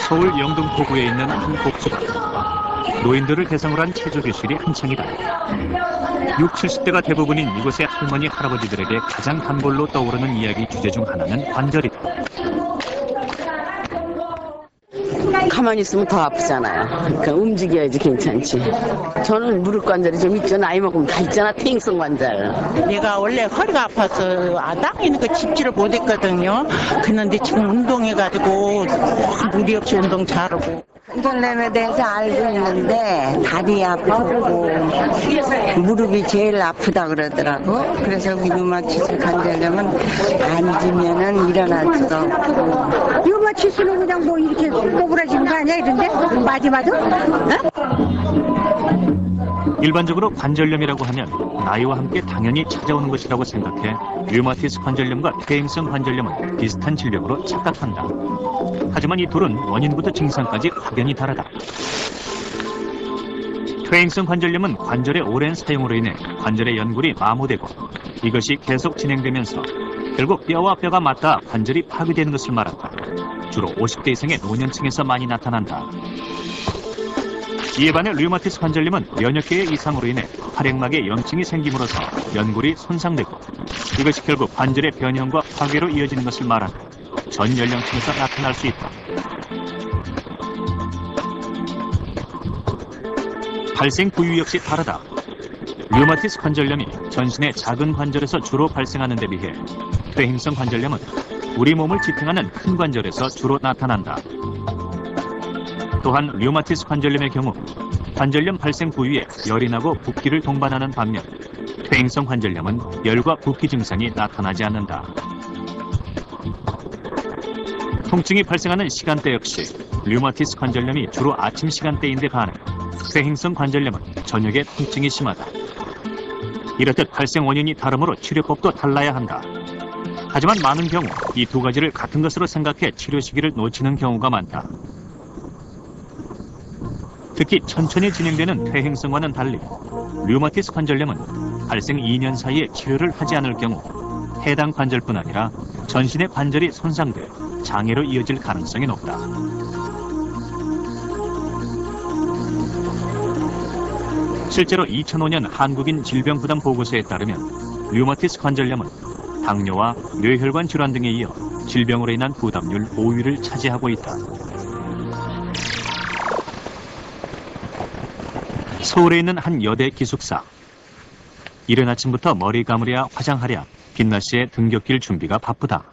서울 영등포구에 있는 한 복지관. 노인들을 대상으로 한 체조교실이 한창이다. 60, 70대가 대부분인 이곳의 할머니, 할아버지들에게 가장 단골로 떠오르는 이야기 주제 중 하나는 관절이다. 가만히 있으면 더 아프잖아요. 그러니까 움직여야지 괜찮지. 저는 무릎 관절이 좀 있죠. 나이 먹으면 다 있잖아. 퇴행성 관절. 내가 원래 허리가 아파서 당기는 거 짚지를 못했거든요. 그런데 지금 운동해가지고 무리 없이 운동 잘하고. 관절염에 대해서 알고 있는데 다리 아프고 무릎이 제일 아프다 그러더라고. 그래서 류마티스 관절염은 앉으면은 일어날 수가 없고. 류마티스는 그냥 뭐 이렇게 꼬부라지는 거 아니야 이런데? 맞아? 일반적으로 관절염이라고 하면 나이와 함께 당연히 찾아오는 것이라고 생각해 류마티스 관절염과 퇴행성 관절염은 비슷한 질병으로 착각한다. 하지만 이 둘은 원인부터 증상까지 확연히 다르다. 퇴행성 관절염은 관절의 오랜 사용으로 인해 관절의 연골이 마모되고 이것이 계속 진행되면서 결국 뼈와 뼈가 맞닿아 관절이 파괴되는 것을 말한다. 주로 50대 이상의 노년층에서 많이 나타난다. 이에 반해 류마티스 관절염은 면역계의 이상으로 인해 활액막에 염증이 생김으로써 연골이 손상되고 이것이 결국 관절의 변형과 파괴로 이어지는 것을 말한다. 전 연령층에서 나타날 수 있다. 발생 부위 역시 다르다. 류마티스 관절염이 전신의 작은 관절에서 주로 발생하는 데 비해 퇴행성 관절염은 우리 몸을 지탱하는 큰 관절에서 주로 나타난다. 또한 류마티스 관절염의 경우 관절염 발생 부위에 열이 나고 붓기를 동반하는 반면 퇴행성 관절염은 열과 붓기 증상이 나타나지 않는다. 통증이 발생하는 시간대 역시 류마티스 관절염이 주로 아침 시간대인데 반해 퇴행성 관절염은 저녁에 통증이 심하다. 이렇듯 발생 원인이 다르므로 치료법도 달라야 한다. 하지만 많은 경우 이 두 가지를 같은 것으로 생각해 치료 시기를 놓치는 경우가 많다. 특히 천천히 진행되는 퇴행성과는 달리 류마티스 관절염은 발생 2년 사이에 치료를 하지 않을 경우 해당 관절뿐 아니라 전신의 관절이 손상돼 장애로 이어질 가능성이 높다. 실제로 2005년 한국인 질병부담 보고서에 따르면 류마티스 관절염은 당뇨와 뇌혈관 질환 등에 이어 질병으로 인한 부담률 5위를 차지하고 있다. 서울에 있는 한 여대 기숙사. 이른 아침부터 머리 감으랴 화장하랴 빛나 씨의 등굣길 준비가 바쁘다.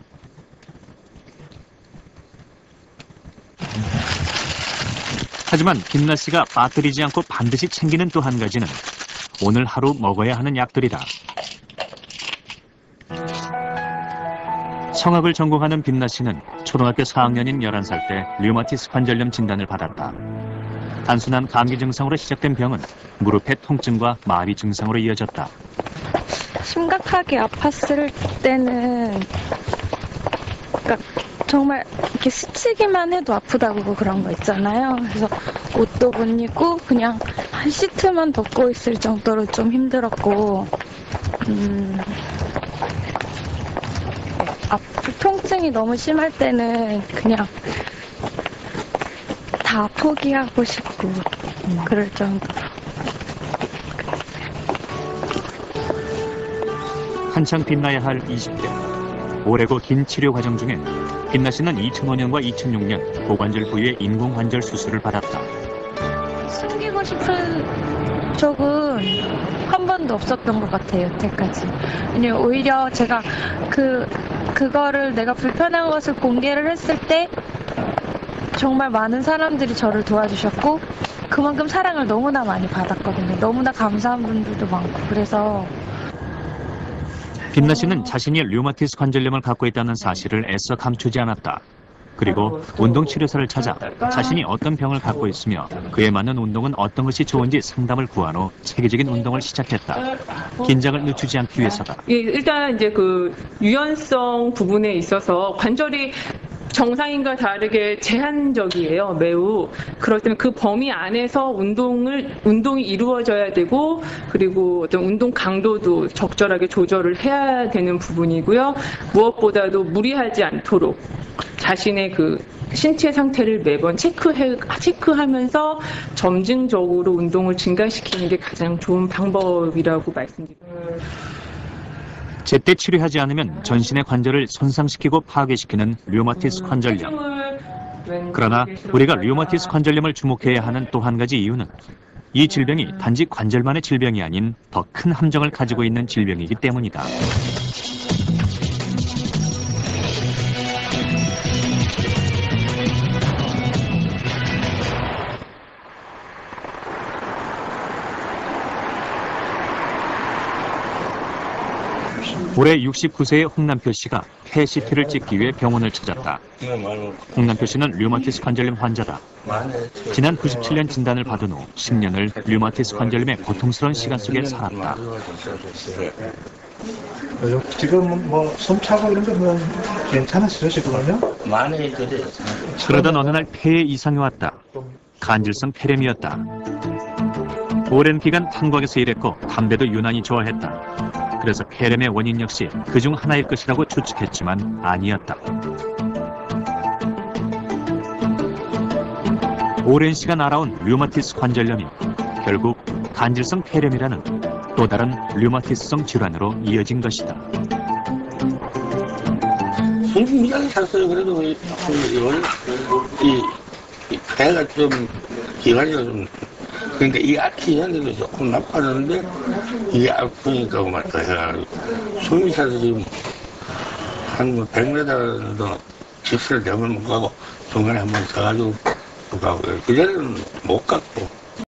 하지만 빛나 씨가 빠뜨리지 않고 반드시 챙기는 또 한 가지는 오늘 하루 먹어야 하는 약들이다. 성악을 전공하는 빛나 씨는 초등학교 4학년인 11살 때 류마티스 관절염 진단을 받았다. 단순한 감기 증상으로 시작된 병은 무릎의 통증과 마비 증상으로 이어졌다. 심각하게 아팠을 때는 그러니까 정말 이렇게 스치기만 해도 아프다고 그런 거 있잖아요. 그래서 옷도 못 입고 그냥 한 시트만 덮고 있을 정도로 좀 힘들었고 통증이 너무 심할 때는 그냥 다 포기하고 싶고 그럴 정도로. 한창 빛나야 할 20대. 오래고 긴 치료 과정 중에 빛나 씨는 2005년과 2006년 고관절 부위의 인공관절 수술을 받았다. 숨기고 싶은 적은 한 번도 없었던 것 같아요, 여태까지. 왜냐면 오히려 제가 그거를 내가 불편한 것을 공개를 했을 때 정말 많은 사람들이 저를 도와주셨고 그만큼 사랑을 너무나 많이 받았거든요. 너무나 감사한 분들도 많고 그래서 빛나 씨는 자신이 류마티스 관절염을 갖고 있다는 사실을 애써 감추지 않았다. 그리고 운동치료사를 찾아 자신이 어떤 병을 갖고 있으며 그에 맞는 운동은 어떤 것이 좋은지 상담을 구한 후 체계적인 운동을 시작했다. 긴장을 늦추지 않기 위해서다. 일단 이제 그 유연성 부분에 있어서 관절이 정상인과 다르게 제한적이에요, 매우. 그렇기 때문에 그 범위 안에서 운동이 이루어져야 되고, 그리고 어떤 운동 강도도 적절하게 조절을 해야 되는 부분이고요. 무엇보다도 무리하지 않도록 자신의 그 신체 상태를 매번 체크하면서 점진적으로 운동을 증가시키는 게 가장 좋은 방법이라고 말씀드립니다. 제때 치료하지 않으면 전신의 관절을 손상시키고 파괴시키는 류마티스 관절염. 그러나 우리가 류마티스 관절염을 주목해야 하는 또 한 가지 이유는 이 질병이 단지 관절만의 질병이 아닌 더 큰 함정을 가지고 있는 질병이기 때문이다. 올해 69세의 홍남표 씨가 PETCT를 찍기 위해 병원을 찾았다. 홍남표 씨는 류마티스 관절염 환자다. 지난 97년 진단을 받은 후 10년을 류마티스 관절염의 고통스러운 시간 속에 살았다. 지금 뭐 숨차고 이런 거는 괜찮으시죠 지금은요? 많이 그래요. 그러던 어느 날 폐에 이상이 왔다. 간질성 폐렴이었다. 오랜 기간 탄광에서 일했고 담배도 유난히 좋아했다. 그래서 폐렴의 원인 역시 그중 하나일 것이라고 추측했지만 아니었다. 오랜 시간 알아온 류마티스 관절염이 결국 간질성 폐렴이라는 또 다른 류마티스성 질환으로 이어진 것이다. 숨이 잘 찼어요. 그래도 이 폐가 좀 기관지가 좀 그러니까 이 아키 현대도 조금 나빠졌는데 이게 아프니까 말까 해가지고 숨이 차서 지금 한 100m 정도 직선을 대면 못 가고 중간에 한번 서가지고 못 가고 그전에는 못 갔고